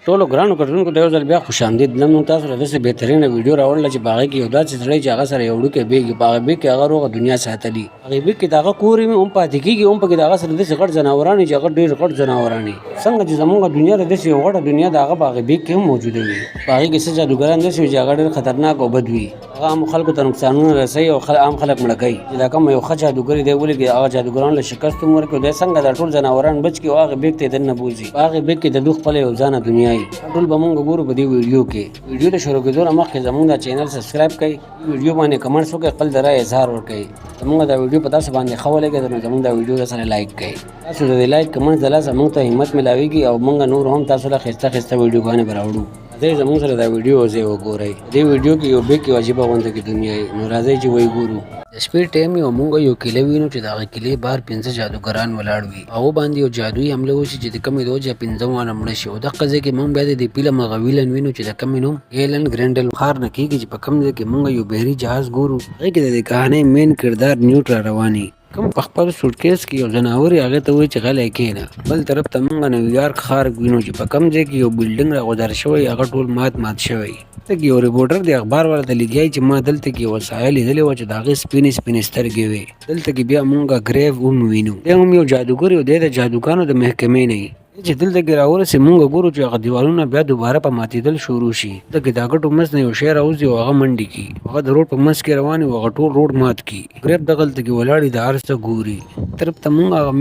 ټولو ګرانو کتونکو ته یو ځل بیا خوش آمدید. نن موږ تاسو ته داسې بهترینه ویډیو راوړله چې په هغې کې یو داسې سړی چې هغه سره یو وړوکی بیګ وي، په هغه بیګ کې هغه روغه دنیا ساتلي. هغې بیګ کې د هغه کور هم پاتې کېږي، هم پکې د هغه سره داسې غټ ځناوران وي چې هغه ډېر غټ ځناوران وي. څنګه چې زموږ دنیا د داسې یو غټه دنیا د هغه په هغې بیګ کې هم موجوده وي. په هغې کې څه جادوګران داسې وي چې هغه ډېر خطرناک او بد وي. هغه عام خلکو ته نقصانونه رسوي او عام خلک مړه کوي. چې دا کوم یو ښه جادوګر دی ولګي هغه جادوګرانو له شکست هم ورکړي. دی څنګه دا ټول ځناوران بچ کړي او هغې بیګ ته یې دننه بوځي. په هغې بیګ کې د دوی خپله یو ځانه دنیا وي. ټول به موږ ګورو په دې ویډیو کې. ویډیو ته شروع کېدو نه مخکې زموږ دا چینل سبسکرایب کړئ، ویډیو باندې کمنټس وکړئ، خپل د رایې اظهار وکړئ. زموږ دا ویډیو په تاسو باندې ښه ولګېده نو زموږ دا ویډیو سره لایک کړئ. تاسو د دې لایک کمنټس د لاسه موږ ته همت ملاویږي او موږ نور هم تاسو له ښایسته ښایسته ویډیوګانې به راوړو. راځئ زموږ سره دا ویډیو ځای وګورئ. دې ویډیو کې یو بیګ کې عجیبه غونډه کې دنیا وي. نو راځئ چې وایي ګورو. د شپې ټایم یو موږ یو کیله وینو چې د هغې کیلې بهر 5 جادوګران ولاړ وي. هغو باندې یو جادویي حمله وشي چې د کمې د وجې 5 وانه مړه شي. او دغه ځای کې موږ بیا د دې فلم هغه ویلن وینو چې د کمې نوم هیلن ګرینډل ښار نه کېږي، چې په کم ځای کې موږ یو بحري جهاز ګورو. هغې کې د دې کهانۍ مین کردار نیوټ را روان وي، کوم په خپل سوټکیس کې یو ځناور یې هغې ته وایي چې غلی کښېنه. بل طرف ته موږ نیویارک ښار وینو چې په کم ځای کې یو بلډینګ راغوځار شوی، هغه ټول مات شوی. دلته کې یو ریپورټر د اخبار والا ته لګیایي چې ما دلته کې یو وسایل لیدلې وه چې د هغې سپینې سترګې وې. دلته کې بیا موږ ګریف هم وینو، دی هم یو جادوګر و، دی د جادوګانو د محکمې نه وي. چې دلته کې راورسې موږ ګورو چې هغه دیوالونه بیا دوباره په ماتېدل شروع شي. دلته کې د هغه منځ نه یو شی راوځي او هغه منډې کړي. هغه د روډ په منځ کې روان وي او هغه ټول روډ مات کړي. ګریف دغلته کې ولاړ وي، د هر څه ګوري. طرف ته موږ هغه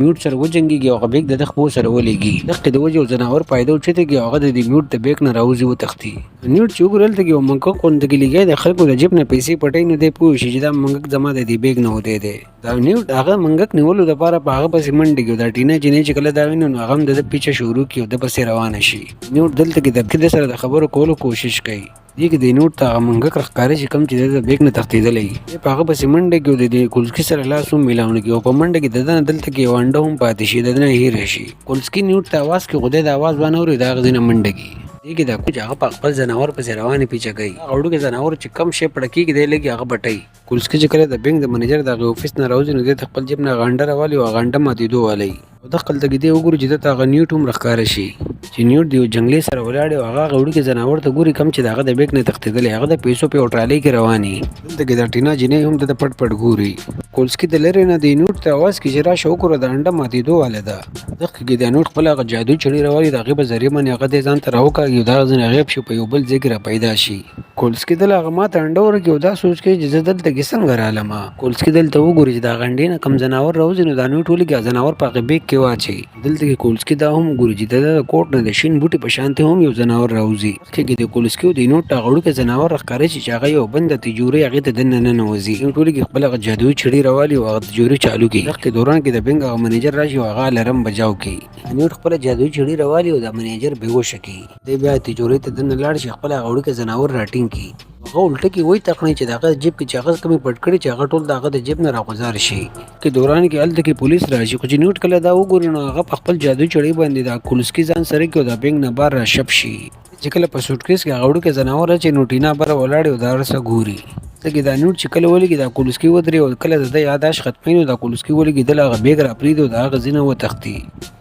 میوټ سره وجنګېږي او هغه بیګ د ده خپو سره ولېږي. دغې د وجې یو ځناور پیدا اوچته کړي او هغه د دې میوټ د بیګ نه راوځي وتښتي. میوټ چې وګوري هلته کې یو منګک غوندې کې لګیا د خلکو د جیب نه پیسې پټوي، نو دی پوه شي چې دا منګک زما د دې بیګ نه وتی دی. دا میوټ هغه منګک نیولو دپاره په هغه پسې منډې کړي. دا ټینه جینۍ چې کله دا ویني نو هغه هم د ده پیچه شروع کړي او د پسې روانه شي. میوټ دلته کې د سره د خبرو کولو کوشش کوي. دې کې د نوټ ته هغه منګک راښکاره شي کوم چې د بیګ نه تښتېدلی وي. دی په هغه پسې منډه کړي او د دې کولسکي سره لاس هم میلاونه کړي او په منډه کې د ده نه دلته کې یو انډه هم پاتې شي، د ده نه هېره شي. کولسکي نیوټ ته اواز کړي خو دی د اواز وانه اوري، د هغه ځای نه منډه کړي. دې کې دا چې هغه په خپل ځناور پسې روانې پیچه کوي. هغه وړوکی ځناور چې کم شی پړه کېږي دی لږ هغه پټوي. کولسکي چې کله د بینک د منیجر د هغې افیس نه راوځي نو دی د خپل جیب نه هغه انډه راوالي او هغه انډه ماتېدو والی. او دغلته کې دی وګورو چې دته هغه نیوټ هم راښکاره شي چې نیوټ د یو جنګلي سره ولاړ وي او هغه وړوکی ځناور ته ګوري کوم چې د هغه د بیګ نه تښتېدلی، هغه د پیسو په یو ټرالۍ کې روان وي. دلته کې دا ټینا جینۍ هم دته پټ ګوري. کولسکي د لرې نه د نیوټ ته اواز کړي چې راشه وګوره د انډه ماتېدو واله ده. دغه کې د نیوټ خپله هغه جادویي چړې راوالي، د هغې په ذریعې باندې هغه دی ځان ته راوکاږي او د هغه ځای نه غیب شي، په یو بل ځای کې را پیدا شي. کولسکي دله هغه ماته انډه ورکړي او دا سوچ کوي چې زه دلته کې څنګه رالمه. کولسکي دلته وګوري چې د هغه انډې نه کوم ځناور راوځي نو دا نیوټ ولګي هغه ځناور په هغې بیګ کې واچوي. دلته کې کولسکي دا هم ګوري چې د کوټ نه د شین بوټي په شانتې هم یو ځناور راوځي. کې د کولسکي د نیوټ هغه وړوکی ځناور راښکاره شي چې هغه یو بنده تجورۍ هغې ته دننه ننوځي. نیوټ ولګي خپل هغه جادویي چړې راوالي او هغه تجورۍ چالو کړي. دغې دوران کې د بینک هغه منیجر راشي او هغه الارم بجاو کړي. نیوټ خپله جادویي چړې راوالي او د منیجر بېهوشه کړي. دی بیا تجورۍ ته دننه لاړ شي، خپل هغه وړوکی ځناور راټینګ کړي. هغه الټه کې وایي تقنۍ چې د هغه جیب کې چې هغه کمې پټ کړي چې هغه ټول د هغه د جیب نه راغوځار شي. کې دوران کې هلته کې پولیس راشي، خو چې نیوټ کله دا وګوري نو هغه په خپل جادویي چړې باندې د کولسکي ځان سره کړي او د بینک نه بهر راشپ شي. چې کله په سوټکیس کې هغه وړوکی ځناور اچوي نو ټینا بره ولاړې او د هر څه ګوري. دلته کې دا نیوټ چې کله ولګي دا کولسکي ودرېږي او کله د ده یاداشت ختموي نو دا کولسکي ولګي دله هغه بیګ را پرېږدي او د هغه ځای نه وتښتي.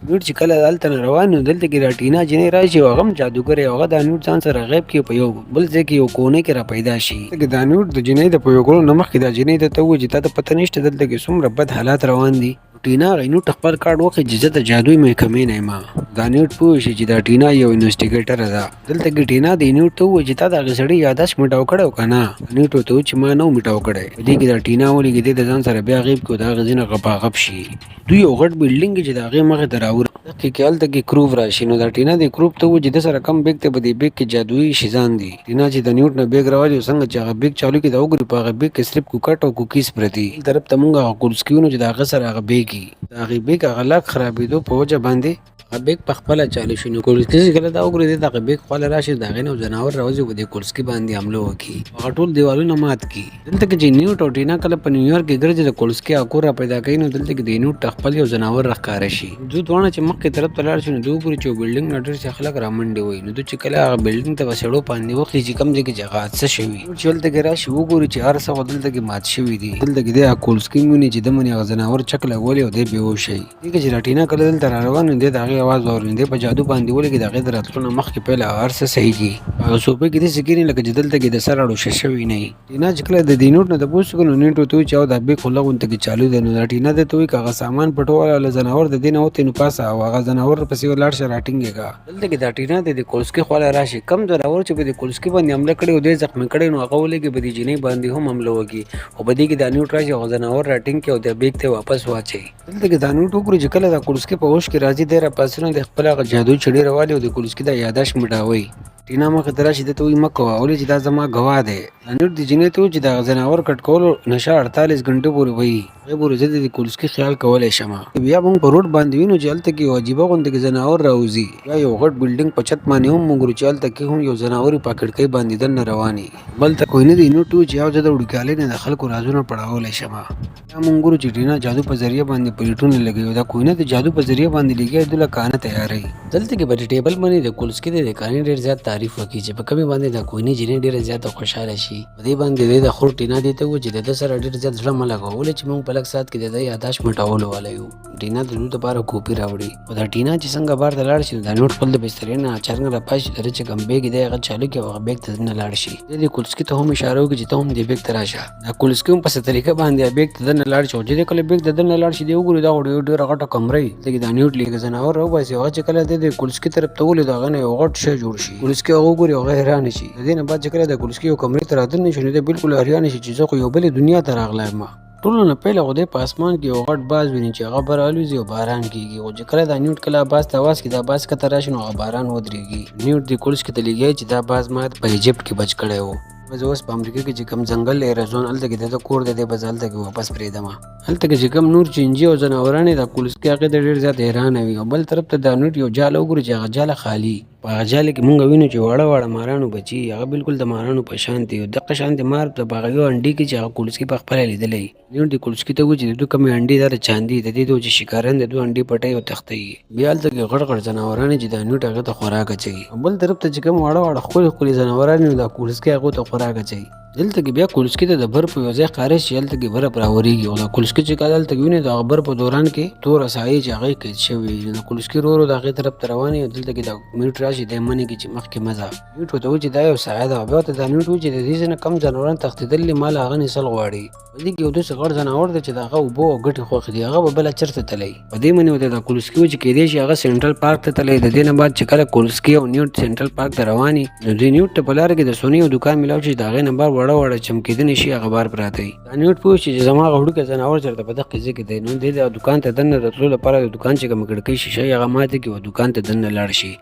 نیوټ چې کله هلته نه روان نو دلته کې دا ټینا جینۍ راشي او هغه هم جادوګر یې، هغه دا نیوټ ځان سره غیب کړي په یو بل ځای کې یو کونې کې را پیدا شي. دلته کې دا نیوټ د جینۍ د پوهېدلو نه مخکې دا جینۍ ته ووایي چې تا ته پته نشته دلته کې څومره بد حالات روان دي. ټینا هغې نیوټ خپل کارډ وښیي چې زه د جادویي محکمې نه یم. دا نیوټ پوه شي چې دا ټینا یو انویسټیګیټره ده. دلته کې ټینا د نیوټ ته ووایي چې تا د هغې سړي یاداشت میټاو کړی و که نه. نیوټ ورته ووایي چې ما نه و میټاو کړی. په دې کې دا ټینا ولګي دی د ځان سره بیا غیب کړي او د هغې ځای نه غپاغپ شي. دوی یو غټ بلډینګ چې د هغې مخې ته راوړي. دغې کې هلته کې کروب راشي نو دا ټینا د کروب ته ووایي چې ده سره کم بیګ دی، په دې بیګ کې جادویي شیزان دي. ټینا چې د نیوټ نه بیګ راوالي او څنګه چې هغه بیګ چالو کړي دا وګوري په هغه بیګ کې صرف کوکټ او کوکیز پرتي. بل طرف ته مونږ هغه کولسکي وینو چې د هغه سره هغه بیګ وي. د هغې بیګ هغه لاک خرابېدو په وجه باندې هغه بیګ په خپله چالو شي. نو کولسکي چې کله دا وګوري دی د هغه بیګ خواله راشي، د هغې نه یو ځناور راوځي او په دې کولسکي باندې حمله وکړي، هغه ټول دیوالونه مات کړي. دلته کې چې نیوټ او ټینا کله په نیویارک کې ګرځي د کولسکي هغه کور را پیدا کوي نو دلته کې د نیوټ خپل یو ځناور راښکاره شي. دوی دواړه چې مخکې طرف ته لاړ شي نو دوی وګوري چې یو بلډینګ نه ډېر خلک رامنډې وایي. نو دوی چې کله هغه بلډینګ ته په سړو باندې وخلي چې کوم ځای کې چې هغه حادثه شوي، چې هلته کې راشي وګوري چې هر څه خو دلته کې مات شوي دي. دلته کې دی کولسکي ویني چې ده باندې هغه ځناور چک لګولی او دی بېهوشه وي. دې کې چې ټینا کله دلته را روان دی د هغې هغې اواز واورېد. دی په جادو باندې ولګېد. د هغې د راتلو نه مخکې پیله هر څه صحیح دي. په هغه صوفې کې داسې کښېني لکه چې دلته کې د سر اړوشه شوي نه وي. ټینا چې کله د دې نوټ نه تپوس وکړ نو نیټ ورته وویل چې او دا بیک خو لغونته کې چالو دی. نو دا ټینا درته وایي که هغه سامان پټولی له ځناور د دې نه وتې نو پاسه او هغه ځناور پسې ولاړ شه راټینګ یې کړه. دلته کې دا ټینا دی د کولسکي خواله راشي. کم ځناور چې په دې کولسکي باندې حمله کړې او دی زخمي کړی نو هغه ولګي په دې جینۍ باندې هم حمله وکړي او په دې کې دا نیوټ راشي هغه ځناور راټینګ کړي او د بیک ته واپس واچوي. دلته کې دا نیوټ وګوري چې کله دا کولسکي په هوش کې راځي دی راپاڅي نو د خپل هغه جادویي چړې راوالي او د کولسکي دا یاداشت مټاوي. ټینا مخې ته راشي ده ته وایي مه کوه ولې چې دا زما ګواه دی. دا نیوټ د جینۍ ته وایي چې د ځناور کټ کولو نشه 48 غنټې پورې وهي. هغې پورې زه د کولسکي خیال کولی شم. بیا موږ په روډ باندې وینو چې هلته کې یو عجیبه غوندې کې ځناور راوځي. بیا یو غټ بلډینګ په چت باندې هم موږ ګورو چې هلته کې هم یو ځناور په کړکۍ باندې دننه روان وي. بل ته کوی نه دی. نیوټ وایي چې یو زه د وړوکیالۍ نه د خلکو رازونه پړاولی شم. بیا موږ ګورو چې ټینا جادو په ذریعه باندې پلیټونه لګوي او دا کوی نه د جادو په ذریعه باندې لګوي دوله کانه تیاروي. دلته کې په ټیبل باندې د کولسکي د کانې ډېر زیات تعریف وکړي چې په کمې باندې د کوینې جینۍ ډېره زیاته خوشحاله شي. په دې باندې دی د خور ټینا دې ته وویل چې د ده سره ډېر زیات زړه مه لګوه ولې چې موږ په لږ ساعت کې د ده یاداشت مټولو والا یو. ټینا د لور دپاره کوپي راوړي او دا ټینا چې څنګه بار ته لاړ شي نو دا نوټ خپل د بسترې نه څرنګه راپاشي د ده چې کوم بیګ دی هغه چالو کړي او هغه بیګ ته دننه لاړ شي. دی د کولسکي ته هم اشاره وکړي چې ته هم دې بیګ ته راشه. دا کولسکي هم په څه طریقه باندې بیګ ته دننه لاړ شي او چې دی کله بیګ ته دننه لاړ شي دی وګوري دا خو ډېره غټه کمره وي. دلته کې دا نیوټ لږ ځناور راوباسي هغه چې کله دی د کولسکي طرف ته ولید هغه نه یو غټ شی جوړ شي. کولسکي هغه وګوري هغه حیرانه شي. د دې نه بعد چې کله د کولسکي یو کمرې ته رادننه شي نو دی بالکل حیرانه شي چې زه خو یو بلې دنیا ته راغلی یم. ټولو نه پیله خو دی په اسمان کې یو غټ باز ویني چې هغه بر الوزي او باران کېږي او چې کله دا نیوټ کله باز ته اواز کړي دا باز کته راشي نو هغه باران ودرېږي. نیوټ د کولسکي ته لګیا چې دا باز ما په ایجپټ کې بچ کړی و. زه اوس په امریکا کې چې کوم ځنګل ایرزون هلته کې د ده کور دی دی به زه هلته کې واپس پرېږدم. هلته کې چې کوم نور چینجي او ځناوران یې دا کولسکي هغې ته ډېر زیات حیرانه وي او بل طرف ته دا نیوټ یو جال وګوري چې هغه جاله خالي. په هغه جال کې مونږ وینو چې واړه واړه مارانو بچي هغه بالکل د مارانو په شان دي او دغه شان د مار د هغه یو انډې کې چې هغه کولسکي په خپله لیدلی. نیوټ د کولسکي ته وایي چې د دوی کومې انډې دا د چاندي د دې د چې شکاران د دوی انډې پټوي او تښتوي. بیا هلته کې غټ غټ ځناوران چې دا نیوټ هغې ته خوراک اچوي او بل طرف ته چې کوم واړه واړه ښکلي ښکلي ځناوران وي دا کولسکي هغو ته خوراک اچوي. دلته کې بیا کولسکي ته د برف یو ځای ښکاره شي هلته کې برف راورېږي او دا کولسکي چې کله هلته ویني د هغه برف په دوران کې توره سایې چې هغې قید شوي وي. د کولسکي ورو ورو د هغې طرف ته روان وي او دلته کې دا نیوټ راشي دی منې کې چې مخکې مه ځه. نیوټ ورته وایي چې دا یو سایه ده او بیا ورته دا نیوټ وایي چې د دې ځای نه کم ځناوران تښتېدلي ما له هغه نیسل غواړي. په دې کې یو داسې غټ ځناور دی چې د هغه اوبه او ګټې خوښې دي هغه به بله چېرته تللی. په دې منې ورته دا کولسکي وایي چې کیدای شي هغه سینټرل پارک ته تللی. د دې نه بعد چې کله کولسکي او نیوټ سینټرل پارک ته روان وي نو دوی نیوټ ته په لاره کې د سونې یو دوکان میلاو شي چې د هغې نه بار وړه وړه چمکېدنې شي هغه بار پراته وي. دا نیوټ پوه شي چې زما هغه وړوکی ځناور چېرته په دغه ځای کې دی نو دی د دوکان ته دننه راتلو لپاره د دوکان چې کومه کړکۍ شیشه یې هغه ماتې کړي او دوکان ته دننه لاړ شي.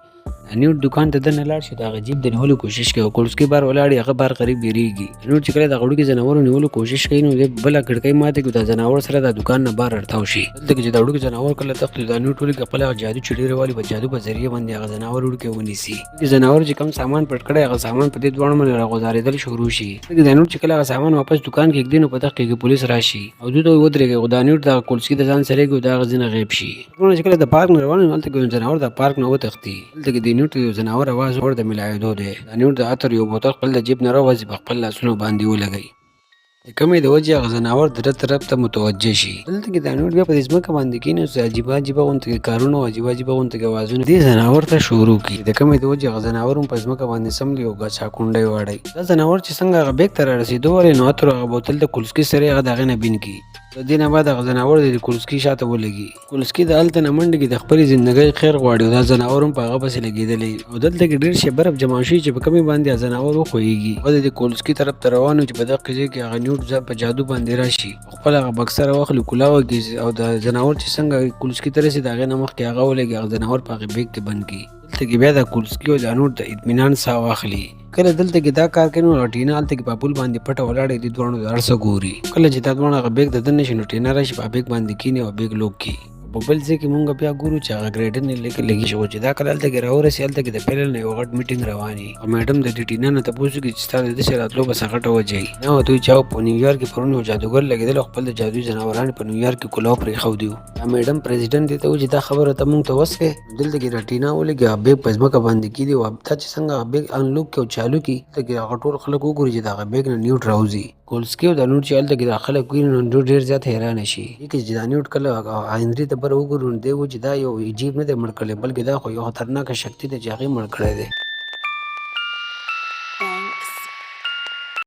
نیوټ دوکان ته دننه لاړ شي د هغه جیب د نیولو کوشش کوي او کولسکي بار ولاړ هغه بار قریب بیریږي. نیوټ چې کله د هغه وړوکي ځناورو نیولو کوشش کوي نو دی بله کړکۍ ماتې کړي دا ځناور سره د دوکان نه بار راتاو شي. دلته کې چې دا وړوکی ځناور کله تښتي دا نیوټ ولي خپل هغه جادو چړې راوالي په جادو په ذریعه باندې هغه ځناور وړوکی ونیسي. ځناور چې کوم سامان پټ کړی هغه سامان په دې دواړو باندې راغوځارېدل شروع شي. د نیوټ چې کله هغه سامان واپس دوکان کې ږدي نو په دغه کې پولیس راشي او دوی ته ودرېږي او دا نیوټ د کولسکي د ځان سره کړي او د هغه ځای نه غیب شي. چې کله د پارک نه روان وي هلته کې یو ځناور د پارک نه وتښتي. دلته کې د نیوټ یو ځناور اواز اور د ملاوېدو دی. دا نیوټ د عطر یو بوتل خپل د جیب نه راوځي په خپل لاسونو باندې ولګوي. د کمې د وجې هغه ځناور د ده طرف ته متوجه شي. دلته کې دا نیوټ بیا په دې ځمکه باندې کښېني او عجیبه عجیبه غوندې کارونه او عجیبه عجیبه غوندې اوازونه دې ځناور ته شروع کړي. د کمې د وجې هغه ځناور هم په ځمکه باندې سملي او چاکونډی واړی. دا ځناور چې څنګه هغه بیګ ته رارسېدو ولې نو عطر هغه بوتل د کولسکي سره هغه د هغې نه بین کړي. د دې نه بعد هغه ځناور د کولسکي شاته ولګي. کولسکي د هلته نه منډه کړي د خپلې زندګۍ خیر غواړي او دا ځناور هم په هغه پسې لګېدلی او دلته کې ډېر شی برف جمع شوي چې په کمې باندې ځناور وښویېږي او د کولسکي طرف ته روان و چې په دغه ځای کې هغه نیوټ په جادو باندې راشي خپل هغه بکسه راواخلي کولا وکړي او د ځناور چې څنګه کولسکي ته رسي د هغې نه مخکې هغه ولګي هغه ځناور په هغې بیګ کې بند کړي. دلته کې بیا د کولسکي او د نیوټ د اطمینان ساه واخلي. کله دلته کې دا کار کوي نو ټینا هلته کې په پول باندې پټه ولاړه دي دواړو د هر څه ګوري. کله چې دا دواړه هغه بیګ د دننه شي نو ټینا راشي په بیګ باندې کښېني او بیګ لوک کړي. په بل ځای کې مونږ بیا ګورو چې هغه ګریډن لګي شو چې دا کله هلته کې راورسي هلته کې د پیل نه یو غټ میټینګ روان وي او میډم د دې ټینا نه تپوس وکړي چې ستا د داسې راتلو به څه غټه وجه وي. نه ورته وایي چې په نیویارک کې پرون یو جادوګر لګېدلی او خپل د جادوي ځناوران په نیویارک کې کلاو پرېښودي وو. دا میډم پرزیډنټ دې ته وایي چې دا خبره ته مونږ ته وس کړې. دلته کې دا ټینا ولګي هغه بیګ په ځمکه باندې کښېږدي او دا چې څنګه هغه بیګ انلوک کړي او چالو کړي دلته کې هغه ټول خلک وګوري چې د هغه بیګ نه نیوټ راوځي. کولسکي او دا نور چې هلته کې دا خلک ویني نو ډېر زیات حیرانه شي کې چې دا نیوټ کله هنري ته بره وګورو نو دی و چې دا یو عجیب نه دی مړ کړی بلکې دا خو یو خطرناکه شکتي ده چې هغې مړ کړی دی